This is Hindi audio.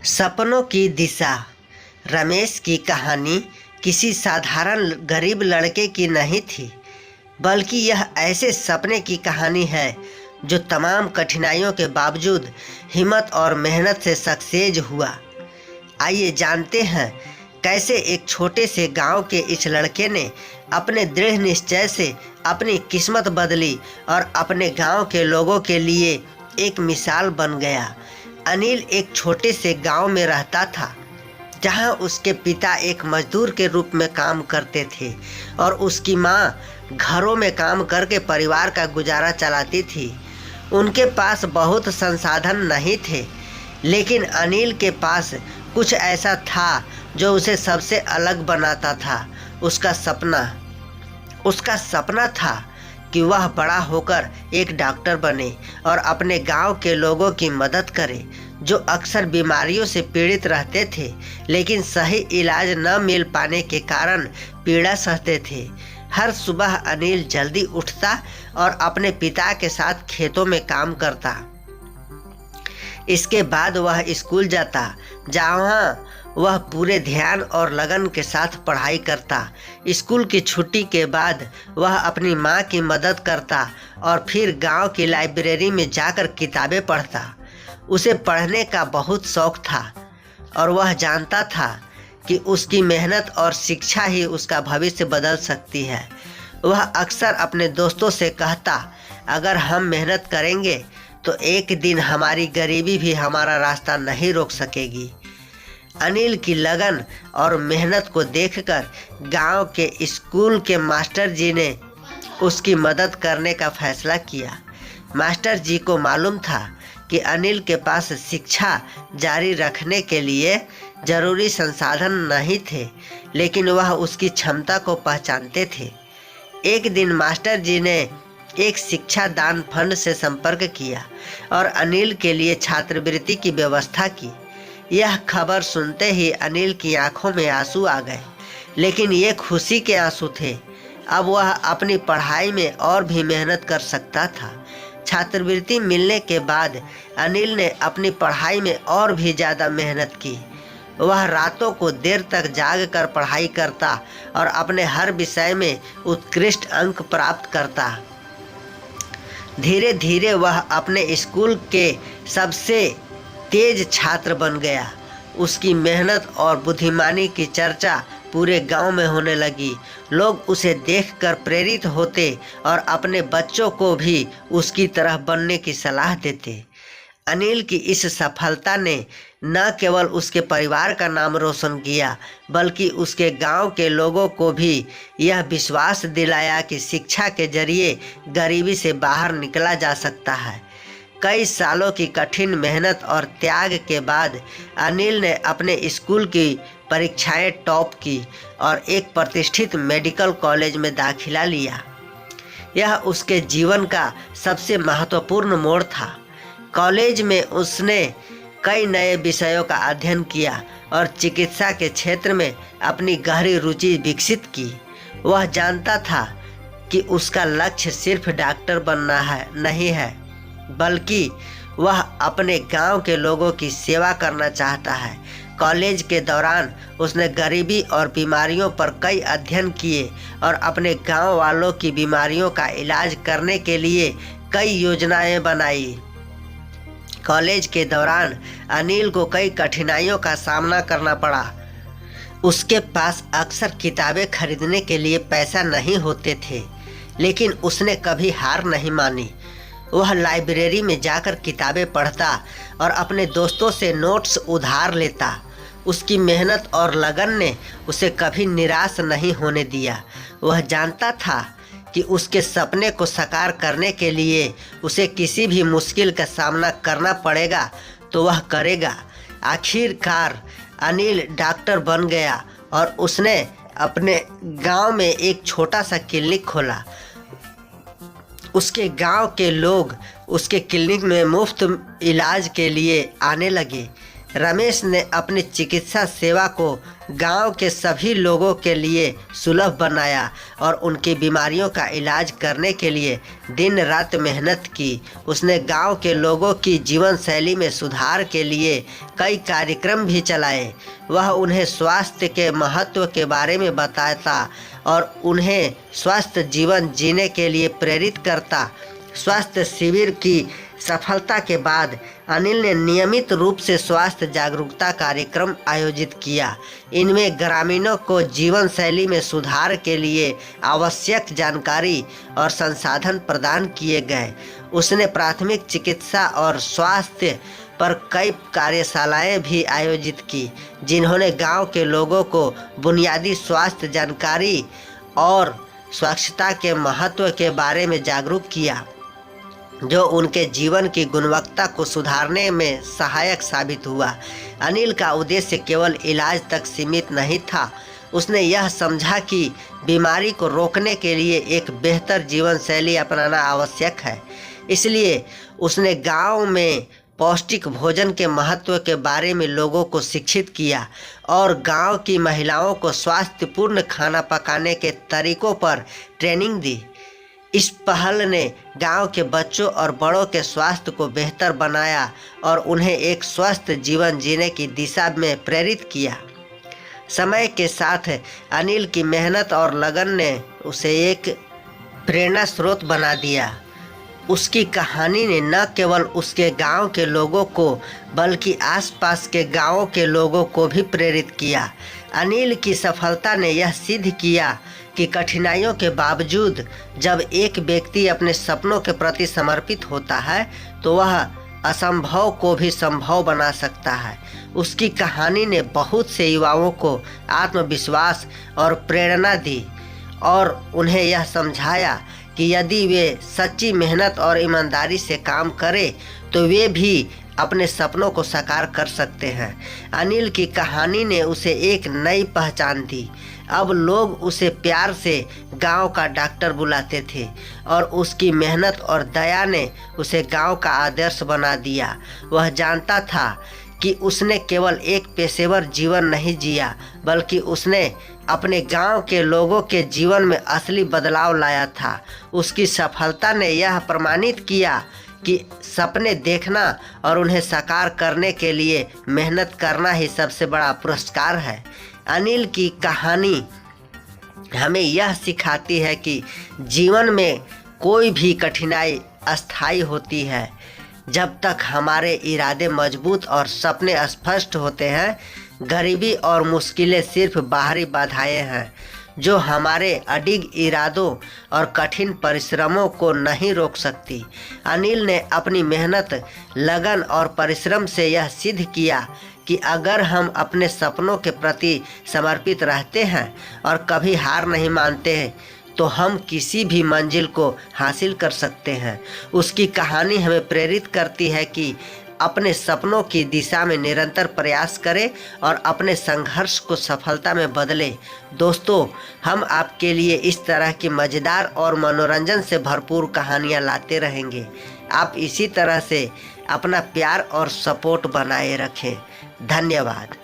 सपनों की दिशा। रमेश की कहानी किसी साधारण गरीब लड़के की नहीं थी, बल्कि यह ऐसे सपने की कहानी है जो तमाम कठिनाइयों के बावजूद हिम्मत और मेहनत से सक्सेस हुआ। आइए जानते हैं कैसे एक छोटे से गांव के इस लड़के ने अपने दृढ़ निश्चय से अपनी किस्मत बदली और अपने गांव के लोगों के लिए एक मिसाल बन गया। अनिल एक छोटे से गांव में रहता था, जहां उसके पिता एक मजदूर के रूप में काम करते थे और उसकी मां घरों में काम करके परिवार का गुजारा चलाती थी। उनके पास बहुत संसाधन नहीं थे, लेकिन अनिल के पास कुछ ऐसा था जो उसे सबसे अलग बनाता था। उसका सपना था कि वह बड़ा होकर एक डॉक्टर बने और अपने गांव के लोगों की मदद करे, जो अक्सर बीमारियों से पीड़ित रहते थे, लेकिन सही इलाज न मिल पाने के कारण पीड़ा सहते थे। हर सुबह अनिल जल्दी उठता और अपने पिता के साथ खेतों में काम करता। इसके बाद वह स्कूल जाता, जहाँ वह पूरे ध्यान और लगन के साथ पढ़ाई करता। स्कूल की छुट्टी के बाद वह अपनी माँ की मदद करता और फिर गांव की लाइब्रेरी में जाकर किताबें पढ़ता। उसे पढ़ने का बहुत शौक था और वह जानता था कि उसकी मेहनत और शिक्षा ही उसका भविष्य बदल सकती है। वह अक्सर अपने दोस्तों से कहता, अगर हम मेहनत करेंगे तो एक दिन हमारी गरीबी भी हमारा रास्ता नहीं रोक सकेगी। अनिल की लगन और मेहनत को देखकर गांव के स्कूल के मास्टर जी ने उसकी मदद करने का फैसला किया। मास्टर जी को मालूम था कि अनिल के पास शिक्षा जारी रखने के लिए जरूरी संसाधन नहीं थे, लेकिन वह उसकी क्षमता को पहचानते थे। एक दिन मास्टर जी ने एक शिक्षा दान फंड से संपर्क किया और अनिल के लिए छात्रवृत्ति की व्यवस्था की। यह खबर सुनते ही अनिल की आंखों में आंसू आ गए, लेकिन ये खुशी के आंसू थे। अब वह अपनी पढ़ाई में और भी मेहनत कर सकता था। छात्रवृत्ति मिलने के बाद अनिल ने अपनी पढ़ाई में और भी ज़्यादा मेहनत की। वह रातों को देर तक जाग कर पढ़ाई करता और अपने हर विषय में उत्कृष्ट अंक प्राप्त करता। धीरे धीरे वह अपने स्कूल के सबसे तेज छात्र बन गया। उसकी मेहनत और बुद्धिमानी की चर्चा पूरे गांव में होने लगी। लोग उसे देखकर प्रेरित होते और अपने बच्चों को भी उसकी तरह बनने की सलाह देते। अनिल की इस सफलता ने न केवल उसके परिवार का नाम रोशन किया, बल्कि उसके गांव के लोगों को भी यह विश्वास दिलाया कि शिक्षा के जरिए गरीबी से बाहर निकला जा सकता है। कई सालों की कठिन मेहनत और त्याग के बाद अनिल ने अपने स्कूल की परीक्षाएं टॉप की और एक प्रतिष्ठित मेडिकल कॉलेज में दाखिला लिया। यह उसके जीवन का सबसे महत्वपूर्ण मोड़ था। कॉलेज में उसने कई नए विषयों का अध्ययन किया और चिकित्सा के क्षेत्र में अपनी गहरी रुचि विकसित की। वह जानता था कि उसका लक्ष्य सिर्फ डॉक्टर बनना नहीं है, बल्कि वह अपने गांव के लोगों की सेवा करना चाहता है। कॉलेज के दौरान उसने गरीबी और बीमारियों पर कई अध्ययन किए और अपने गांव वालों की बीमारियों का इलाज करने के लिए कई योजनाएं बनाई। कॉलेज के दौरान अनिल को कई कठिनाइयों का सामना करना पड़ा। उसके पास अक्सर किताबें खरीदने के लिए पैसा नहीं होते थे, लेकिन उसने कभी हार नहीं मानी। वह लाइब्रेरी में जाकर किताबें पढ़ता और अपने दोस्तों से नोट्स उधार लेता। उसकी मेहनत और लगन ने उसे कभी निराश नहीं होने दिया। वह जानता था कि उसके सपने को साकार करने के लिए उसे किसी भी मुश्किल का सामना करना पड़ेगा तो वह करेगा। आखिरकार अनिल डॉक्टर बन गया और उसने अपने गांव में एक छोटा सा क्लिनिक खोला। उसके गांव के लोग उसके क्लिनिक में मुफ्त इलाज के लिए आने लगे। रमेश ने अपनी चिकित्सा सेवा को गांव के सभी लोगों के लिए सुलभ बनाया और उनकी बीमारियों का इलाज करने के लिए दिन रात मेहनत की। उसने गांव के लोगों की जीवन शैली में सुधार के लिए कई कार्यक्रम भी चलाए। वह उन्हें स्वास्थ्य के महत्व के बारे में बताता और उन्हें स्वस्थ जीवन जीने के लिए प्रेरित करता। स्वास्थ्य शिविर की सफलता के बाद अनिल ने नियमित रूप से स्वास्थ्य जागरूकता कार्यक्रम आयोजित किया। इनमें ग्रामीणों को जीवन शैली में सुधार के लिए आवश्यक जानकारी और संसाधन प्रदान किए गए। उसने प्राथमिक चिकित्सा और स्वास्थ्य पर कई कार्यशालाएं भी आयोजित की, जिन्होंने गांव के लोगों को बुनियादी स्वास्थ्य जानकारी और स्वच्छता के महत्व के बारे में जागरूक किया, जो उनके जीवन की गुणवत्ता को सुधारने में सहायक साबित हुआ। अनिल का उद्देश्य केवल इलाज तक सीमित नहीं था। उसने यह समझा कि बीमारी को रोकने के लिए एक बेहतर जीवन शैली अपनाना आवश्यक है। इसलिए उसने गांव में पौष्टिक भोजन के महत्व के बारे में लोगों को शिक्षित किया और गांव की महिलाओं को स्वास्थ्यपूर्ण खाना पकाने के तरीकों पर ट्रेनिंग दी। इस पहल ने गांव के बच्चों और बड़ों के स्वास्थ्य को बेहतर बनाया और उन्हें एक स्वस्थ जीवन जीने की दिशा में प्रेरित किया। समय के साथ अनिल की मेहनत और लगन ने उसे एक प्रेरणा स्रोत बना दिया। उसकी कहानी ने न केवल उसके गांव के लोगों को बल्कि आसपास के गांवों के लोगों को भी प्रेरित किया। अनिल की सफलता ने यह सिद्ध किया कि कठिनाइयों के बावजूद जब एक व्यक्ति अपने सपनों के प्रति समर्पित होता है तो वह असंभव को भी संभव बना सकता है। उसकी कहानी ने बहुत से युवाओं को आत्मविश्वास और प्रेरणा दी और उन्हें यह समझाया कि यदि वे सच्ची मेहनत और ईमानदारी से काम करें तो वे भी अपने सपनों को साकार कर सकते हैं। अनिल की कहानी ने उसे एक नई पहचान दी। अब लोग उसे प्यार से गांव का डॉक्टर बुलाते थे और उसकी मेहनत और दया ने उसे गांव का आदर्श बना दिया। वह जानता था कि उसने केवल एक पेशेवर जीवन नहीं जिया, बल्कि उसने अपने गांव के लोगों के जीवन में असली बदलाव लाया था। उसकी सफलता ने यह प्रमाणित किया कि सपने देखना और उन्हें साकार करने के लिए मेहनत करना ही सबसे बड़ा पुरस्कार है। अनिल की कहानी हमें यह सिखाती है कि जीवन में कोई भी कठिनाई अस्थायी होती है। जब तक हमारे इरादे मजबूत और सपने स्पष्ट होते हैं, गरीबी और मुश्किलें सिर्फ बाहरी बाधाएं हैं जो हमारे अडिग इरादों और कठिन परिश्रमों को नहीं रोक सकती। अनिल ने अपनी मेहनत, लगन और परिश्रम से यह सिद्ध किया कि अगर हम अपने सपनों के प्रति समर्पित रहते हैं और कभी हार नहीं मानते हैं तो हम किसी भी मंजिल को हासिल कर सकते हैं। उसकी कहानी हमें प्रेरित करती है कि अपने सपनों की दिशा में निरंतर प्रयास करें और अपने संघर्ष को सफलता में बदलें। दोस्तों, हम आपके लिए इस तरह की मज़ेदार और मनोरंजन से भरपूर कहानियाँ लाते रहेंगे। आप इसी तरह से अपना प्यार और सपोर्ट बनाए रखें। धन्यवाद।